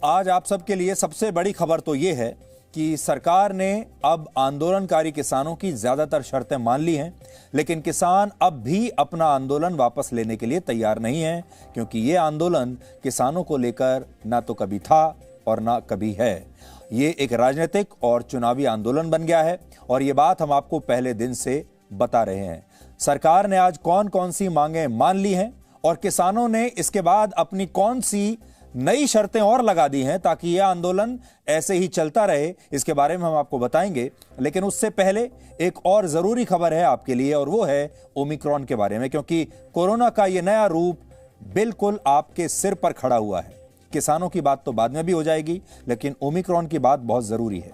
आज आप सबके लिए सबसे बड़ी खबर तो ये है कि सरकार ने अब आंदोलनकारी किसानों की ज्यादातर शर्तें मान ली हैं, लेकिन किसान अब भी अपना आंदोलन वापस लेने के लिए तैयार नहीं है, क्योंकि ये आंदोलन किसानों को लेकर ना तो कभी था और ना कभी है। ये एक राजनीतिक और चुनावी आंदोलन बन गया है और ये बात हम आपको पहले दिन से बता रहे हैं। सरकार ने आज कौन कौन सी मांगें मान ली हैं और किसानों ने इसके बाद अपनी कौन सी नई शर्तें और लगा दी हैं ताकि यह आंदोलन ऐसे ही चलता रहे, इसके बारे में हम आपको बताएंगे। लेकिन उससे पहले एक और जरूरी खबर है आपके लिए और वो है ओमिक्रॉन के बारे में, क्योंकि कोरोना का यह नया रूप बिल्कुल आपके सिर पर खड़ा हुआ है। किसानों की बात तो बाद में भी हो जाएगी, लेकिन ओमिक्रॉन की बात बहुत जरूरी है।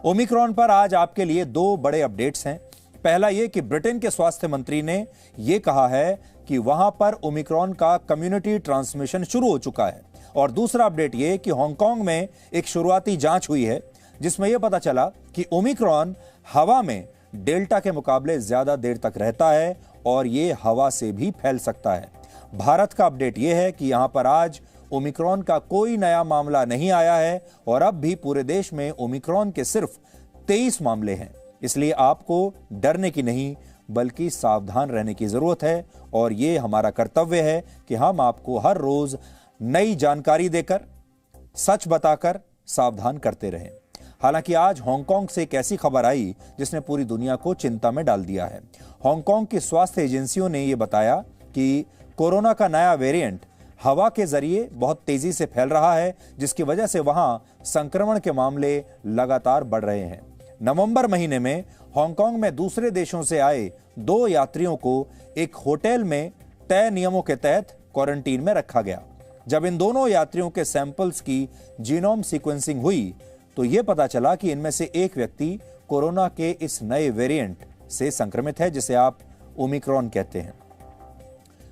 ओमिक्रॉन पर आज आपके लिए दो बड़े अपडेट्स हैं। पहला यह कि ब्रिटेन के स्वास्थ्य मंत्री ने यह कहा है कि वहां पर ओमिक्रॉन का कम्युनिटी ट्रांसमिशन शुरू हो चुका है, और दूसरा अपडेट यह कि हांगकांग में एक शुरुआती जांच हुई है जिसमें यह पता चला कि ओमिक्रॉन हवा में डेल्टा के मुकाबले ज्यादा देर तक रहता है और यह हवा से भी फैल सकता है। भारत का अपडेट यह है कि यहां पर आज ओमिक्रॉन का कोई नया मामला नहीं आया है और अब भी पूरे देश में ओमिक्रॉन के सिर्फ 23 मामले हैं। इसलिए आपको डरने की नहीं बल्कि सावधान रहने की जरूरत है, और यह हमारा कर्तव्य है कि हम आपको हर रोज नई जानकारी देकर, सच बताकर सावधान करते रहें। हालांकि आज हांगकांग से एक ऐसी खबर आई जिसने पूरी दुनिया को चिंता में डाल दिया है। हांगकांग की स्वास्थ्य एजेंसियों ने यह बताया कि कोरोना का नया वेरिएंट हवा के जरिए बहुत तेजी से फैल रहा है, जिसकी वजह से वहां संक्रमण के मामले लगातार बढ़ रहे हैं। नवंबर महीने में हांगकांग में दूसरे देशों से आए 2 यात्रियों को एक होटल में तय नियमों के तहत क्वारंटीन में रखा गया। जब इन दोनों यात्रियों के सैंपल्स की जीनोम सीक्वेंसिंग हुई तो यह पता चला कि इनमें से एक व्यक्ति कोरोना के इस नए वेरिएंट से संक्रमित है, जिसे आप ओमिक्रॉन कहते हैं।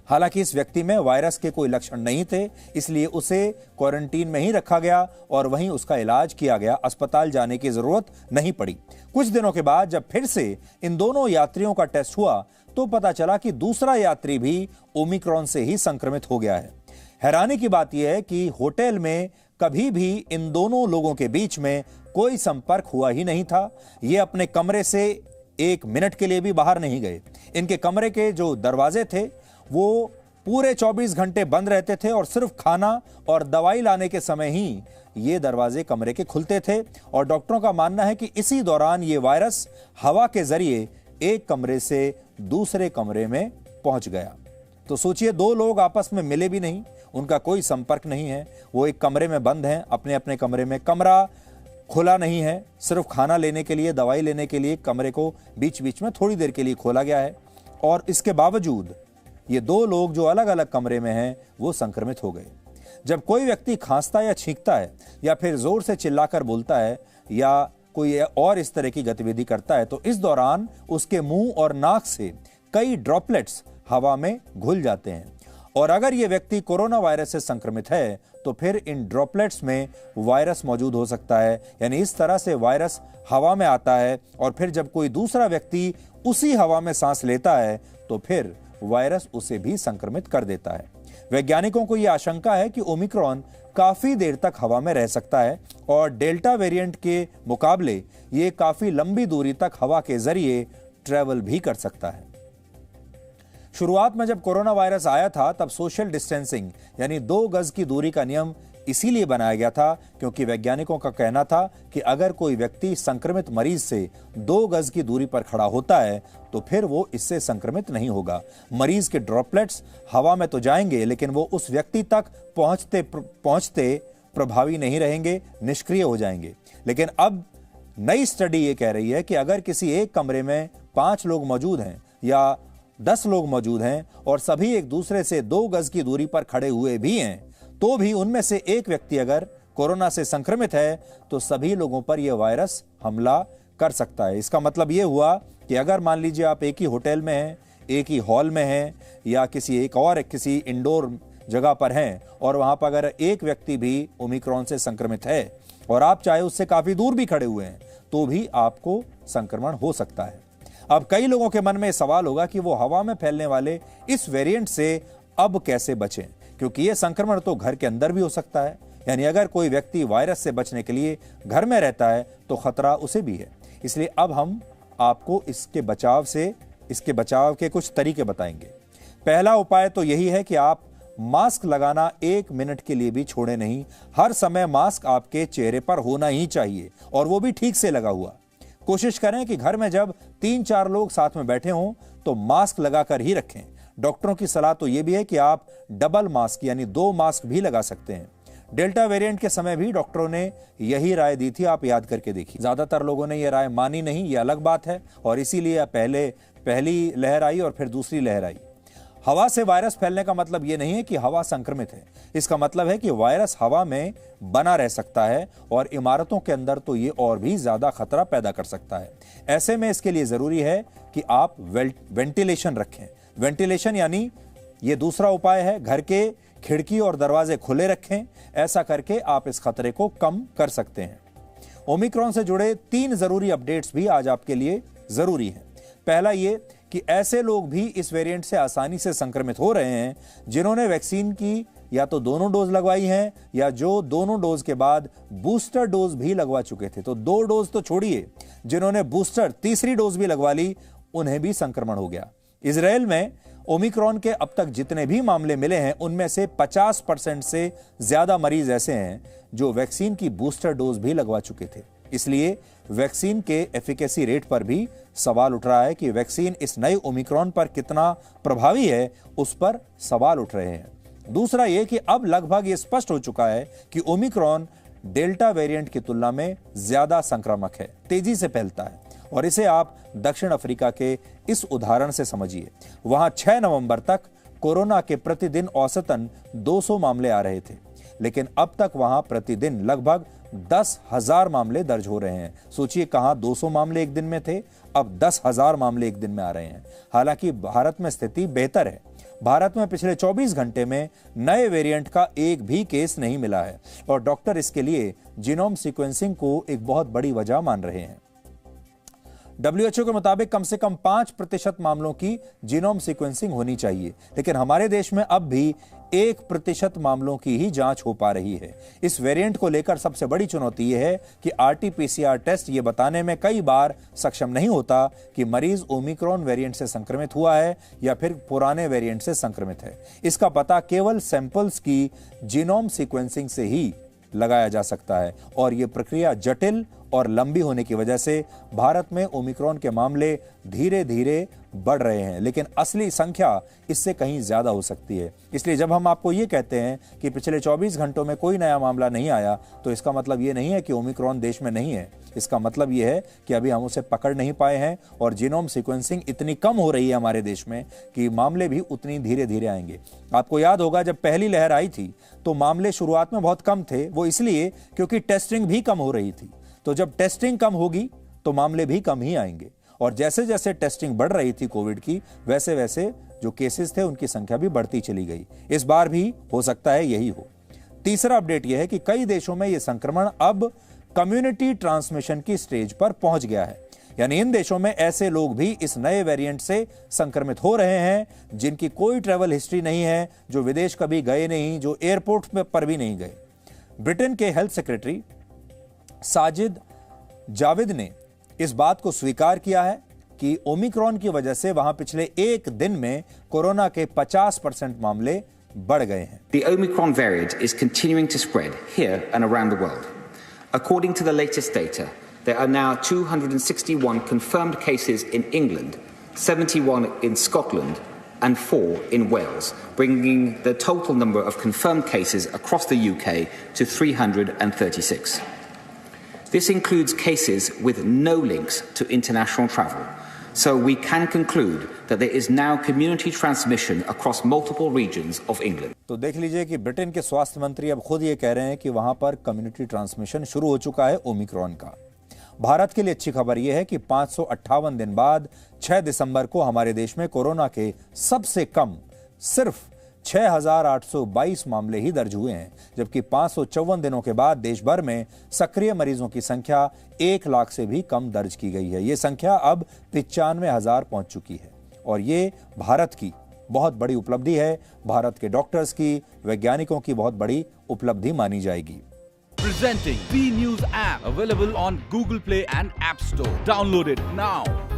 हालांकि इस व्यक्ति में वायरस के कोई लक्षण नहीं थे, इसलिए उसे क्वारंटीन में ही रखा गया और वहीं उसका इलाज किया गया। अस्पताल जाने की जरूरत नहीं पड़ी। कुछ दिनों के बाद जब फिर से इन दोनों यात्रियों का टेस्ट हुआ तो पता चला कि दूसरा यात्री भी ओमिक्रॉन से ही संक्रमित हो गया है। हैरानी की बात यह है कि होटल में कभी भी इन दोनों लोगों के बीच में कोई संपर्क हुआ ही नहीं था। ये अपने कमरे से 1 मिनट के लिए भी बाहर नहीं गए। इनके कमरे के जो दरवाजे थे वो पूरे 24 घंटे बंद रहते थे और सिर्फ खाना और दवाई लाने के समय ही ये दरवाजे कमरे के खुलते थे, और डॉक्टरों का मानना है कि इसी दौरान ये वायरस हवा के जरिए एक कमरे से दूसरे कमरे में पहुंच गया। तो सोचिए, 2 लोग आपस में मिले भी नहीं, उनका कोई संपर्क नहीं है, वो एक कमरे में बंद हैं, अपने अपने कमरे में। कमरा खुला नहीं है, सिर्फ खाना लेने के लिए, दवाई लेने के लिए कमरे को बीच बीच में थोड़ी देर के लिए खोला गया है, और इसके बावजूद ये 2 लोग जो अलग अलग कमरे में हैं वो संक्रमित हो गए। जब कोई व्यक्ति खांसता या छींकता है या फिर जोर से चिल्लाकर बोलता है या कोई और इस तरह की गतिविधि करता है तो इस दौरान उसके मुंह और नाक से कई ड्रॉपलेट्स हवा में घुल जाते हैं, और अगर यह व्यक्ति कोरोना वायरस से संक्रमित है तो फिर इन ड्रॉपलेट्स में वायरस मौजूद हो सकता है। यानी इस तरह से वायरस हवा में आता है और फिर जब कोई दूसरा व्यक्ति उसी हवा में सांस लेता है तो फिर वायरस उसे भी संक्रमित कर देता है। वैज्ञानिकों को यह आशंका है कि ओमिक्रॉन काफी देर तक हवा में रह सकता है और डेल्टा वेरिएंट के मुकाबले यह काफी लंबी दूरी तक हवा के जरिए ट्रैवल भी कर सकता है। शुरुआत में जब कोरोना वायरस आया था तब सोशल डिस्टेंसिंग यानी 2 गज की दूरी का नियम इसीलिए बनाया गया था क्योंकि वैज्ञानिकों का कहना था कि अगर कोई व्यक्ति संक्रमित मरीज से 2 गज की दूरी पर खड़ा होता है तो फिर वो इससे संक्रमित नहीं होगा। मरीज के ड्रॉपलेट्स हवा में तो जाएंगे लेकिन वो उस व्यक्ति तक पहुंचते प्रभावी नहीं रहेंगे, निष्क्रिय हो जाएंगे। लेकिन अब नई स्टडी ये कह रही है कि अगर किसी एक कमरे में 5 लोग मौजूद हैं या 10 लोग मौजूद हैं और सभी एक दूसरे से 2 गज की दूरी पर खड़े हुए भी हैं तो भी उनमें से एक व्यक्ति अगर कोरोना से संक्रमित है तो सभी लोगों पर यह वायरस हमला कर सकता है। इसका मतलब यह हुआ कि अगर मान लीजिए आप एक ही होटल में हैं, एक ही हॉल में हैं या किसी इंडोर जगह पर हैं और वहां पर अगर एक व्यक्ति भी ओमिक्रॉन से संक्रमित है और आप चाहे उससे काफी दूर भी खड़े हुए हैं तो भी आपको संक्रमण हो सकता है। अब कई लोगों के मन में सवाल होगा कि वो हवा में फैलने वाले इस वेरिएंट से अब कैसे बचें, क्योंकि यह संक्रमण तो घर के अंदर भी हो सकता है, यानी अगर कोई व्यक्ति वायरस से बचने के लिए घर में रहता है तो खतरा उसे भी है। इसलिए अब हम आपको इसके बचाव के कुछ तरीके बताएंगे। पहला उपाय तो यही है कि आप मास्क लगाना 1 मिनट के लिए भी छोड़े नहीं। हर समय मास्क आपके चेहरे पर होना ही चाहिए और वो भी ठीक से लगा हुआ। कोशिश करें कि घर में जब 3-4 लोग साथ में बैठे हों तो मास्क लगाकर ही रखें। डॉक्टरों की सलाह तो यह भी है कि आप डबल मास्क यानी 2 मास्क भी लगा सकते हैं। डेल्टा वेरिएंट के समय भी डॉक्टरों ने यही राय दी थी, आप याद करके देखिए। ज्यादातर लोगों ने यह राय मानी नहीं, यह अलग बात है, और इसीलिए पहली लहर आई और फिर दूसरी लहर आई। हवा से वायरस फैलने का मतलब यह नहीं है कि हवा संक्रमित है। इसका मतलब है कि वायरस हवा में बना रह सकता है और इमारतों के अंदर तो ये और भी ज्यादा खतरा पैदा कर सकता है। ऐसे में इसके लिए जरूरी है कि आप वेंटिलेशन रखें। वेंटिलेशन यानी ये दूसरा उपाय है, घर के खिड़की और दरवाजे खुले रखें। ऐसा करके आप इस खतरे को कम कर सकते हैं। ओमिक्रॉन से जुड़े 3 जरूरी अपडेट्स भी आज आपके लिए जरूरी हैं। पहला ये कि ऐसे लोग भी इस वेरिएंट से आसानी से संक्रमित हो रहे हैं जिन्होंने वैक्सीन की या तो दोनों डोज लगवाई हैं या जो दोनों डोज के बाद बूस्टर डोज भी लगवा चुके थे। तो 2 डोज तो छोड़िए, जिन्होंने बूस्टर तीसरी डोज भी लगवा ली उन्हें भी संक्रमण हो गया। इजराइल में ओमिक्रॉन के अब तक जितने भी मामले मिले हैं उनमें से 50% से ज्यादा मरीज ऐसे हैं जो वैक्सीन की बूस्टर डोज भी लगवा चुके थे। इसलिए वैक्सीन के एफिकेसी रेट पर भी सवाल उठ रहा है कि वैक्सीन इस नए ओमिक्रॉन पर कितना प्रभावी है, उस पर सवाल उठ रहे हैं। दूसरा यह कि अब लगभग ये स्पष्ट हो चुका है कि ओमिक्रॉन डेल्टा वेरिएंट की तुलना में ज्यादा संक्रामक है, तेजी से फैलता है। और इसे आप दक्षिण अफ्रीका के इस उदाहरण से समझिए। वहां 6 नवंबर तक कोरोना के प्रतिदिन औसतन 200 मामले आ रहे थे, लेकिन अब तक वहां प्रतिदिन लगभग 10,000 मामले दर्ज हो रहे हैं। सोचिए, कहां 200 मामले एक दिन में थे, अब 10,000 मामले एक दिन में आ रहे हैं। हालांकि भारत में स्थिति बेहतर है। भारत में पिछले 24 घंटे में नए वेरिएंट का एक भी केस नहीं मिला है और डॉक्टर इसके लिए जीनोम सीक्वेंसिंग को एक बहुत बड़ी वजह मान रहे हैं। WHO के मुताबिक कम से कम 5% मामलों की जीनोम सीक्वेंसिंग होनी चाहिए, लेकिन हमारे देश में अब भी 1% मामलों की ही जांच हो पा रही है। इस वेरिएंट को लेकर सबसे बड़ी चुनौती यह है कि RT-PCR टेस्ट ये बताने में कई बार सक्षम नहीं होता कि मरीज ओमिक्रॉन वेरिएंट से संक्रमित हुआ है या फिर पुराने वेरिएंट से संक्रमित है। इसका पता केवल सैंपल्स की जीनोम सीक्वेंसिंग से ही लगाया जा सकता है और यह प्रक्रिया जटिल और लंबी होने की वजह से भारत में ओमिक्रॉन के मामले धीरे धीरे बढ़ रहे हैं, लेकिन असली संख्या इससे कहीं ज्यादा हो सकती है। इसलिए जब हम आपको ये कहते हैं कि पिछले 24 घंटों में कोई नया मामला नहीं आया, तो इसका मतलब ये नहीं है कि ओमिक्रॉन देश में नहीं है। इसका मतलब ये है कि अभी हम उसे पकड़ नहीं पाए हैं और जीनोम सीक्वेंसिंग इतनी कम हो रही है हमारे देश में कि मामले भी उतनी धीरे धीरे आएंगे। आपको याद होगा, जब पहली लहर आई थी तो मामले शुरुआत में बहुत कम थे। वो इसलिए क्योंकि टेस्टिंग भी कम हो रही थी। तो जब टेस्टिंग कम होगी तो मामले भी कम ही आएंगे और जैसे जैसे टेस्टिंग बढ़ रही थी कोविड की, वैसे वैसे जो केसेस थे उनकी संख्या भी बढ़ती चली गई। इस बार भी हो सकता है यही हो। तीसरा अपडेट यह है कि कई देशों में यह संक्रमण अब कम्युनिटी ट्रांसमिशन की स्टेज पर पहुंच गया है, यानी इन देशों में ऐसे लोग भी इस नए वेरिएंट से संक्रमित हो रहे हैं जिनकी कोई ट्रैवल हिस्ट्री नहीं है, जो विदेश कभी गए नहीं, जो एयरपोर्ट पर भी नहीं गए। ब्रिटेन के हेल्थ सेक्रेटरी साजिद जाविद ने इस बात को स्वीकार किया है कि ओमिक्रॉन की वजह से वहां पिछले एक दिन में कोरोना के 50% मामले बढ़ गए हैं। The Omicron variant is continuing to spread here and around the world. According to the latest data, there are now 261 confirmed cases in England, 71 in Scotland, and 4 in Wales, bringing the total number of confirmed cases across the UK to 336. This includes cases with no links to international travel, so we can conclude that there is now community transmission across multiple regions of England. तो देख लीजिए कि Britain के स्वास्थ्य मंत्री अब खुद ये कह रहे हैं कि वहां पर कम्युनिटी ट्रांसमिशन शुरू हो चुका है ओमिक्रॉन का। भारत के लिए अच्छी खबर यह है कि 558 दिन बाद 6 दिसंबर को हमारे देश में कोरोना के सबसे कम सिर्फ 6,822 मामले ही दर्ज हुए हैं, जबकि 554 दिनों के बाद देश भर में सक्रिय मरीजों की संख्या 1 लाख से भी कम दर्ज की गई है। ये संख्या अब 95,000 पहुंच चुकी है और ये भारत की बहुत बड़ी उपलब्धि है, भारत के डॉक्टर्स की, वैज्ञानिकों की बहुत बड़ी उपलब्धि मानी जाएगी। Presenting V News app, available on Google Play and App Store. Download it now.